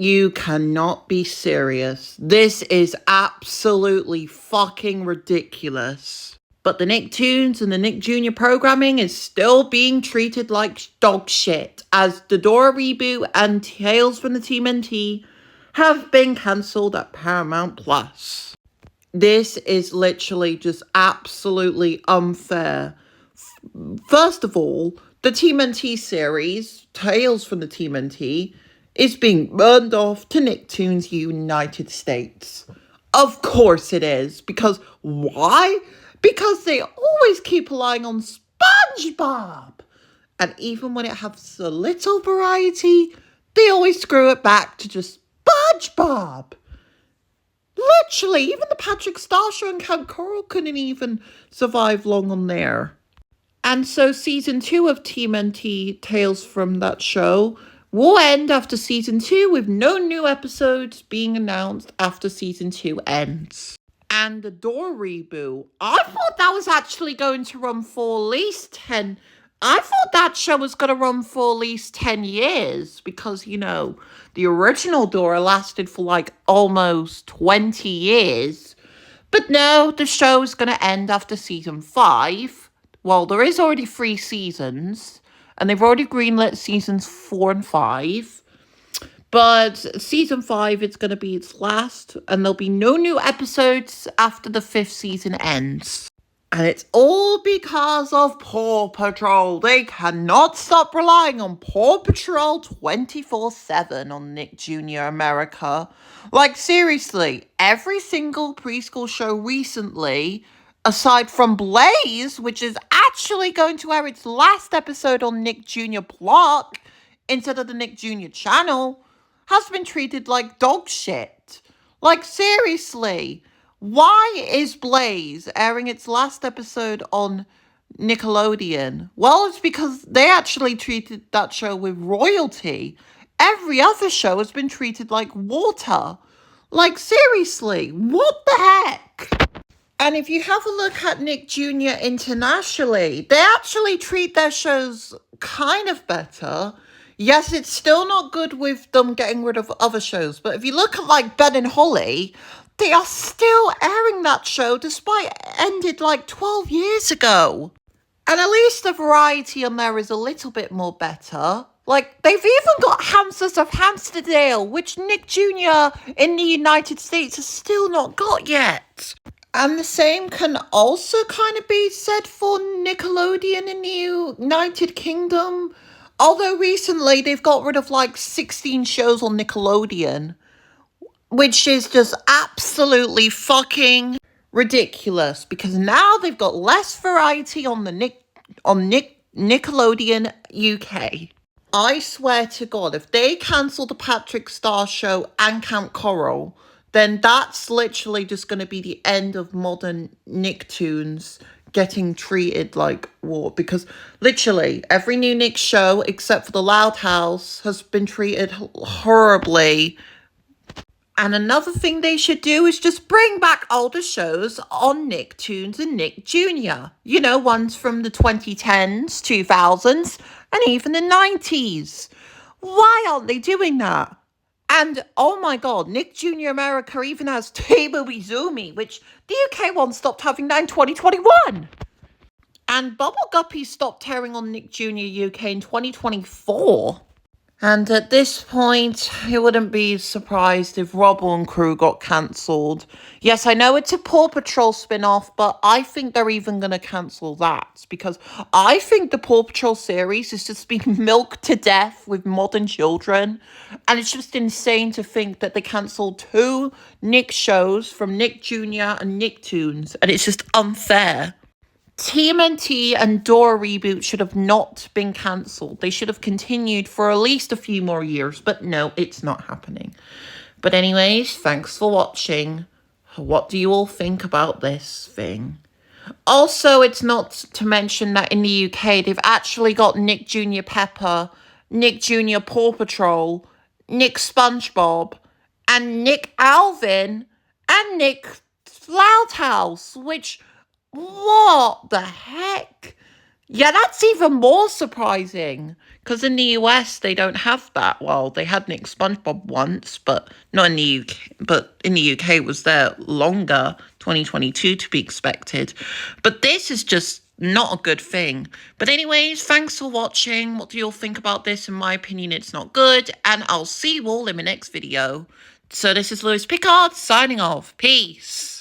You cannot be serious. This is absolutely fucking ridiculous. But the Nicktoons and the Nick Jr. programming is still being treated like dog shit, as the Dora reboot and Tales from the TMNT have been cancelled at Paramount Plus. This is literally just absolutely unfair. First of all, the TMNT series, Tales from the TMNT, is being burned off to Nicktoons United States. Of course it is. Because why? Because they always keep relying on SpongeBob. And even when it has a little variety, they always screw it back to just SpongeBob. Literally, even the Patrick Star Show and Count Coral couldn't even survive long on there. And so season 2 of TMNT Tales from that show will end after season 2 with no new episodes being announced after season 2 ends. And the Door reboot, I thought that was actually going to run for at least 10. I thought that show was going to run for at least 10 years because, the original Dora lasted for like almost 20 years. But no, the show is going to end after season 5. Well, there is already 3 seasons, and they've already greenlit seasons 4 and 5. But season 5, it's going to be its last, and there'll be no new episodes after the 5th season ends. And it's all because of Paw Patrol. They cannot stop relying on Paw Patrol 24/7 on Nick Jr. America. Like, seriously, every single preschool show recently, aside from Blaze, which is actually going to air its last episode on Nick Jr. Block instead of the Nick Jr. channel, has been treated like dog shit. Like, seriously. Why is Blaze airing its last episode on Nickelodeon? Well, it's because they actually treated that show with royalty. Every other show has been treated like water. Like, seriously, what the heck? And if you have a look at Nick Jr. internationally, they actually treat their shows kind of better. Yes, it's still not good with them getting rid of other shows, but if you look at like Ben and Holly, they are still airing that show despite it ended like 12 years ago. And at least the variety on there is a little bit more better. Like, they've even got Hamsters of Hamsterdale, which Nick Jr. in the United States has still not got yet. And the same can also kind of be said for Nickelodeon in the United Kingdom. Although recently they've got rid of like 16 shows on Nickelodeon, which is just absolutely fucking ridiculous because now they've got less variety on the Nickelodeon UK. I swear to God, if they cancel the Patrick Star Show and Camp Coral, then that's literally just going to be the end of modern Nicktoons getting treated like war, because literally every new Nick show except for the Loud House has been treated horribly. And another thing they should do is just bring back older shows on Nicktoons and Nick Jr. Ones from the 2010s, 2000s, and even the 90s. Why aren't they doing that? And, oh my God, Nick Jr. America even has Table Zoomy, which the UK one stopped having that in 2021. And Bubble Guppy stopped airing on Nick Jr. UK in 2024. And at this point, you wouldn't be surprised if Rubble and Crew got cancelled. Yes, I know it's a Paw Patrol spin-off, but I think they're even going to cancel that. Because I think the Paw Patrol series is just being milked to death with modern children. And it's just insane to think that they cancelled 2 Nick shows from Nick Jr. and Nicktoons. And it's just unfair. TMNT and Dora reboot should have not been cancelled. They should have continued for at least a few more years, but no, it's not happening. But anyways, thanks for watching. What do you all think about this thing? Also, it's not to mention that in the UK, they've actually got Nick Jr. Pepper, Nick Jr. Paw Patrol, Nick SpongeBob, and Nick Alvin, and Nick Loud House, which... what the heck? Yeah, that's even more surprising. Because in the US, they don't have that. Well, they had Nick SpongeBob once, but not in the UK. But in the UK, it was there longer, 2022 to be expected. But this is just not a good thing. But anyways, thanks for watching. What do you all think about this? In my opinion, it's not good. And I'll see you all in my next video. So this is Louis Picard signing off. Peace.